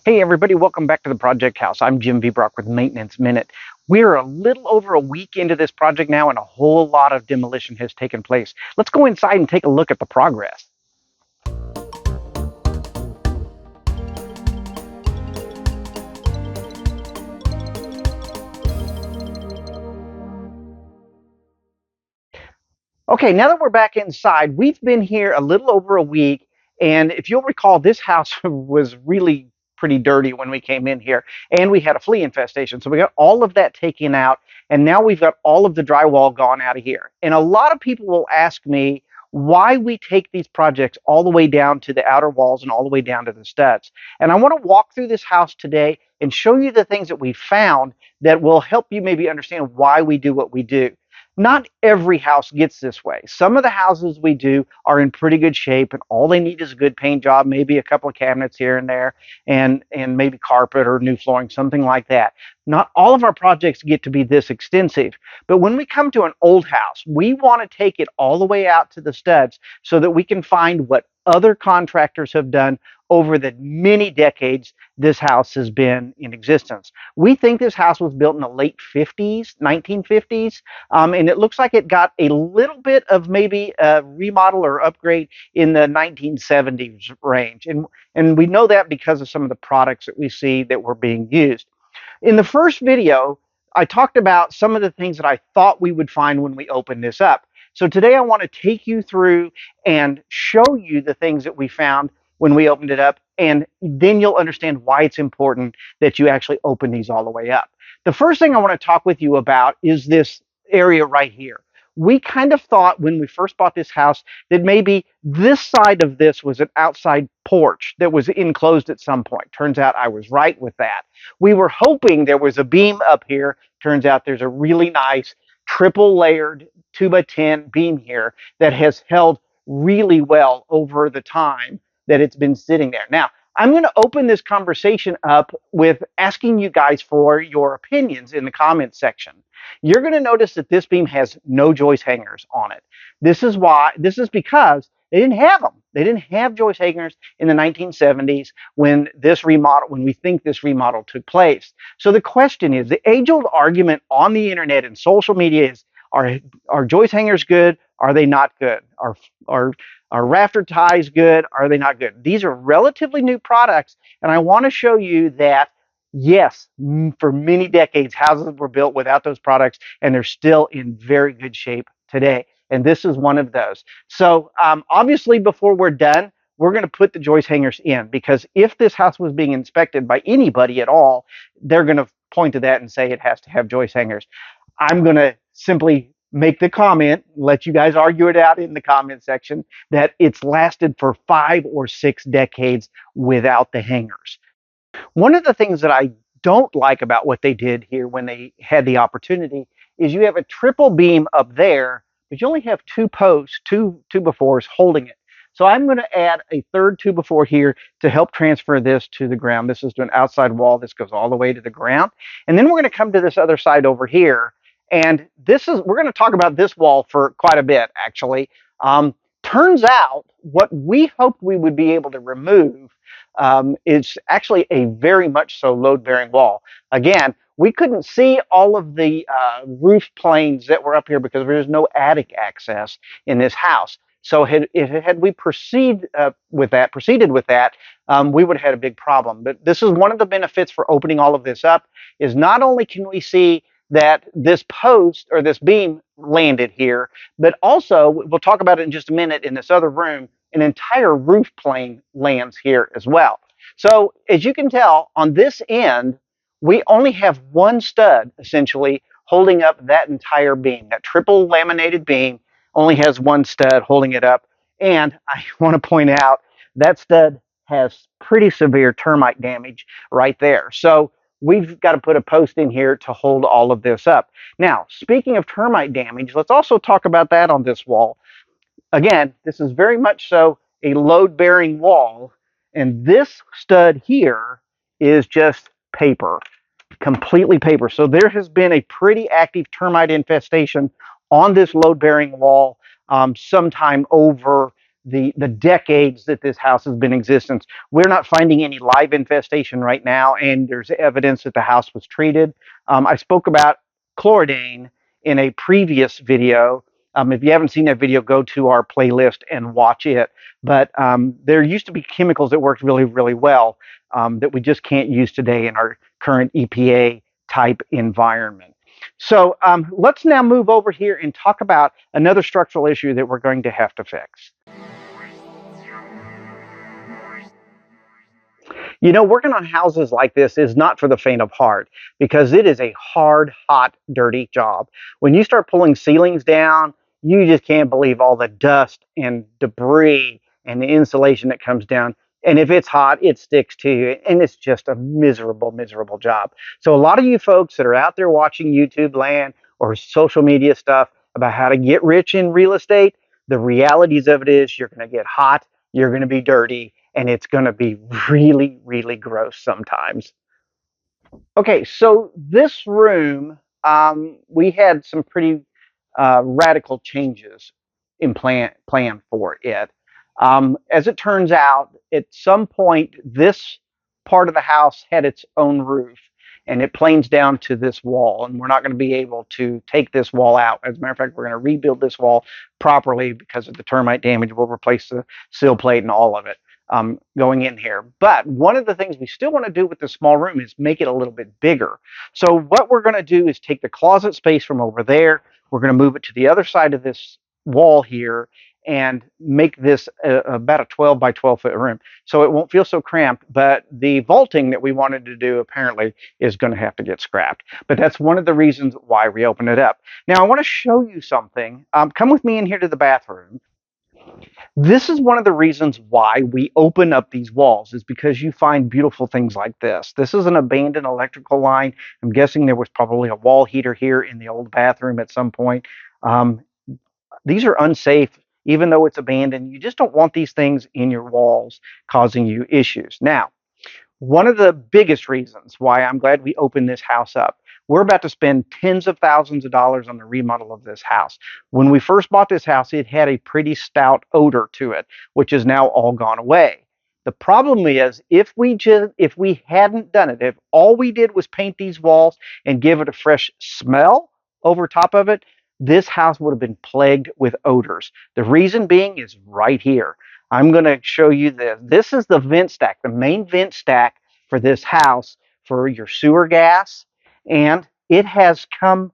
Hey everybody, welcome back to the Project House. I'm Jim V. Brock with Maintenance Minute. We're a little over a week into this project now and a whole lot of demolition has taken place. Let's go inside and take a look at the progress. Okay, now that we're back inside, we've been here a little over a week, and if you'll recall, this house was really pretty dirty when we came in here, and we had a flea infestation. So we got all of that taken out, and now we've got all of the drywall gone out of here. And a lot of people will ask me why we take these projects all the way down to the outer walls and all the way down to the studs. And I want to walk through this house today and show you the things that we found that will help you maybe understand why we do what we do. Not every house gets this way. Some of the houses we do are in pretty good shape and all they need is a good paint job, maybe a couple of cabinets here and there, and maybe carpet or new flooring, something like that. Not all of our projects get to be this extensive, but when we come to an old house, we want to take it all the way out to the studs so that we can find what other contractors have done over the many decades this house has been in existence. We think this house was built in the late 50s, 1950s, and it looks like it got a little bit of maybe a remodel or upgrade in the 1970s range. And we know that because of some of the products that we see that were being used. In the first video, I talked about some of the things that I thought we would find when we opened this up. So today I want to take you through and show you the things that we found when we opened it up, and then you'll understand why it's important that you actually open these all the way up. The first thing I want to talk with you about is this area right here. We kind of thought when we first bought this house that maybe this side of this was an outside porch that was enclosed at some point. Turns out I was right with that. We were hoping there was a beam up here. Turns out there's a really nice triple layered 2x10 beam here that has held really well over the time that it's been sitting there. Now, I'm going to open this conversation up with asking you guys for your opinions in the comments section. You're going to notice that this beam has no joist hangers on it. This is because they didn't have them. They didn't have joist hangers in the 1970s when we think this remodel took place. So the question is, the age-old argument on the internet and social media is, are joist hangers good? Are they not good? Are rafter ties good? Are they not good? These are relatively new products, and I want to show you that yes, for many decades, houses were built without those products, and they're still in very good shape today. And this is one of those. So obviously, before we're done, we're going to put the joist hangers in, because if this house was being inspected by anybody at all, they're going to point to that and say it has to have joist hangers. I'm going to simply make the comment, let you guys argue it out in the comment section, that it's lasted for 5 or 6 decades without the hangers. One of the things that I don't like about what they did here when they had the opportunity is you have a triple beam up there, but you only have 2 posts, two 2x4s holding it. So I'm going to add a third 2x4 here to help transfer this to the ground. This is to an outside wall. This goes all the way to the ground. And then we're going to come to this other side over here. And we're going to talk about this wall for quite a bit, actually. Turns out what we hoped we would be able to remove is actually a very much so load-bearing wall. Again, we couldn't see all of the roof planes that were up here because there's no attic access in this house. So had we proceeded with that, we would have had a big problem. But this is one of the benefits for opening all of this up, is not only can we see that this post or this beam landed here, but also, we'll talk about it in just a minute, in this other room, an entire roof plane lands here as well. So as you can tell, on this end, we only have one stud essentially holding up that entire beam. That triple laminated beam only has one stud holding it up. And I want to point out that stud has pretty severe termite damage right there. So we've got to put a post in here to hold all of this up. Now, speaking of termite damage, let's also talk about that on this wall. Again, this is very much so a load-bearing wall, and this stud here is just paper, completely paper. So there has been a pretty active termite infestation on this load-bearing wall sometime over the decades that this house has been in existence. We're not finding any live infestation right now, and there's evidence that the house was treated. I spoke about chloridane in a previous video. If you haven't seen that video, go to our playlist and watch it. But there used to be chemicals that worked really, really well that we just can't use today in our current EPA type environment. So let's now move over here and talk about another structural issue that we're going to have to fix. You know, working on houses like this is not for the faint of heart because it is a hard, hot, dirty job. When you start pulling ceilings down, you just can't believe all the dust and debris and the insulation that comes down. And if it's hot, it sticks to you. And it's just a miserable, miserable job. So a lot of you folks that are out there watching YouTube land or social media stuff about how to get rich in real estate, the realities of it is you're going to get hot, you're going to be dirty, and it's going to be really, really gross sometimes. Okay, so this room, we had some pretty radical changes in plan for it. As it turns out, at some point, this part of the house had its own roof, and it planes down to this wall, and we're not going to be able to take this wall out. As a matter of fact, we're going to rebuild this wall properly because of the termite damage. We'll replace the sill plate and all of it going in here. But one of the things we still want to do with this small room is make it a little bit bigger. So what we're going to do is take the closet space from over there. We're going to move it to the other side of this wall here and make this about a 12 by 12 foot room. So it won't feel so cramped, but the vaulting that we wanted to do apparently is going to have to get scrapped. But that's one of the reasons why we open it up. Now I want to show you something. Come with me in here to the bathroom. This is one of the reasons why we open up these walls is because you find beautiful things like this. This is an abandoned electrical line. I'm guessing there was probably a wall heater here in the old bathroom at some point. These are unsafe, even though it's abandoned. You just don't want these things in your walls causing you issues. Now, one of the biggest reasons why I'm glad we opened this house up, we're about to spend tens of thousands of dollars on the remodel of this house. When we first bought this house, it had a pretty stout odor to it, which is now all gone away. The problem is if we hadn't done it, if all we did was paint these walls and give it a fresh smell over top of it, this house would have been plagued with odors. The reason being is right here. I'm going to show you this. This is the vent stack, the main vent stack for this house for your sewer gas, and it has come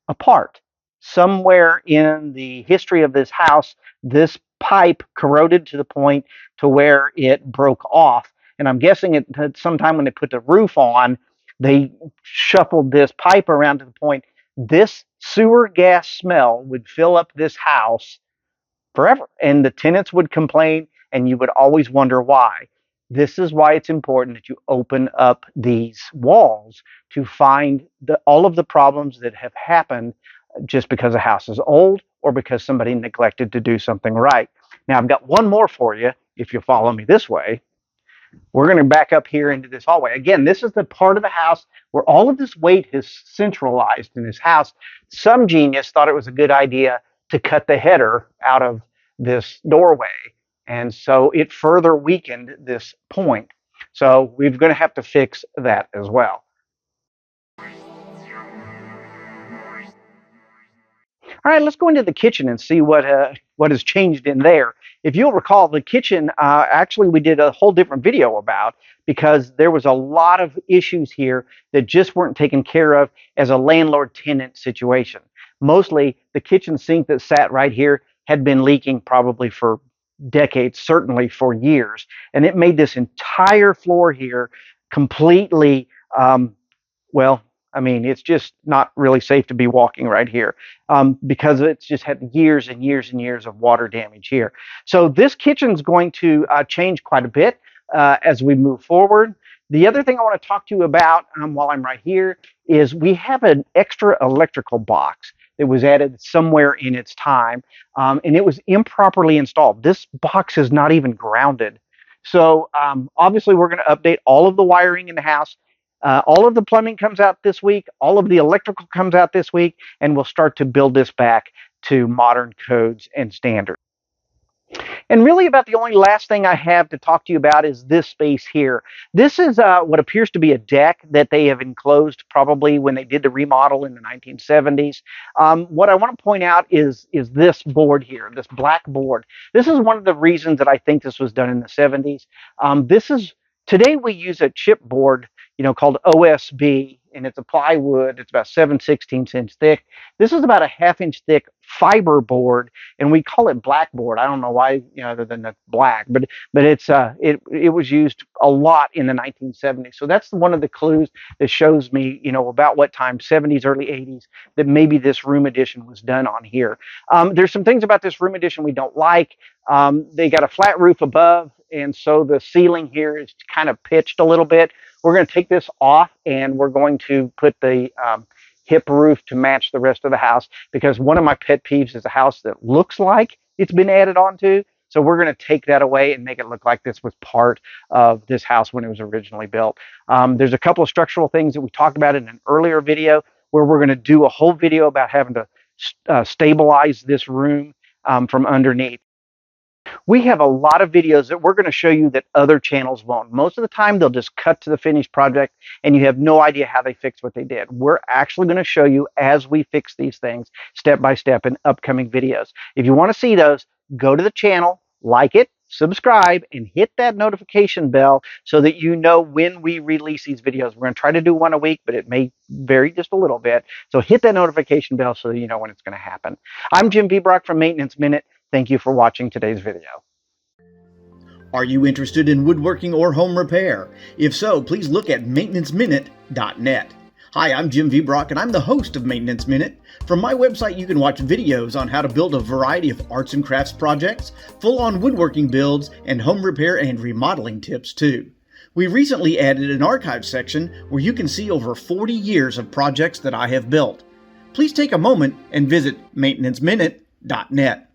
apart. Somewhere in the history of this house, this pipe corroded to the point to where it broke off. And I'm guessing at some time when they put the roof on, they shuffled this pipe around to the point this sewer gas smell would fill up this house forever. And the tenants would complain, and you would always wonder why. This is why it's important that you open up these walls to find all of the problems that have happened just because a house is old or because somebody neglected to do something right. Now, I've got one more for you if you'll follow me this way. We're going to back up here into this hallway. Again, this is the part of the house where all of this weight is centralized in this house. Some genius thought it was a good idea to cut the header out of this doorway. And so it further weakened this point. So we're going to have to fix that as well. All right, let's go into the kitchen and see what has changed in there. If you'll recall, the kitchen, actually we did a whole different video about because there was a lot of issues here that just weren't taken care of as a landlord-tenant situation. Mostly the kitchen sink that sat right here had been leaking probably for decades, certainly for years. And it made this entire floor here completely, well, I mean, it's just not really safe to be walking right here because it's just had years and years and years of water damage here. So this kitchen's going to change quite a bit as we move forward. The other thing I want to talk to you about while I'm right here is we have an extra electrical box that was added somewhere in its time, and it was improperly installed. This box is not even grounded. So obviously we're going to update all of the wiring in the house. All of the plumbing comes out this week. All of the electrical comes out this week, and we'll start to build this back to modern codes and standards. And really about the only last thing I have to talk to you about is this space here. This is what appears to be a deck that they have enclosed probably when they did the remodel in the 1970s. What I want to point out is this board here, this black board. This is one of the reasons that I think this was done in the 70s. Today we use a chipboard, called OSB, and it's a plywood. It's about 7/16 inch thick. This is about a ½ inch thick fiber board, and we call it blackboard. I don't know why, other than it's black, but it was used a lot in the 1970s. So that's one of the clues that shows me, about what time, 70s, early 80s, that maybe this room addition was done on here. There's some things about this room addition we don't like. They got a flat roof above, and so the ceiling here is kind of pitched a little bit. We're going to take this off, and we're going to put the hip roof to match the rest of the house, because one of my pet peeves is a house that looks like it's been added onto. So we're going to take that away and make it look like this was part of this house when it was originally built. There's a couple of structural things that we talked about in an earlier video, where we're going to do a whole video about having to stabilize this room from underneath. We have a lot of videos that we're going to show you that other channels won't. Most of the time, they'll just cut to the finished project and you have no idea how they fixed what they did. We're actually going to show you as we fix these things step by step in upcoming videos. If you want to see those, go to the channel, like it, subscribe, and hit that notification bell so that you know when we release these videos. We're going to try to do one a week, but it may vary just a little bit. So hit that notification bell so that you know when it's going to happen. I'm Jim V. Brock from Maintenance Minute. Thank you for watching today's video. Are you interested in woodworking or home repair? If so, please look at maintenanceminute.net. Hi, I'm Jim V. Brock, and I'm the host of Maintenance Minute. From my website, you can watch videos on how to build a variety of arts and crafts projects, full-on woodworking builds, and home repair and remodeling tips, too. We recently added an archive section where you can see over 40 years of projects that I have built. Please take a moment and visit maintenanceminute.net.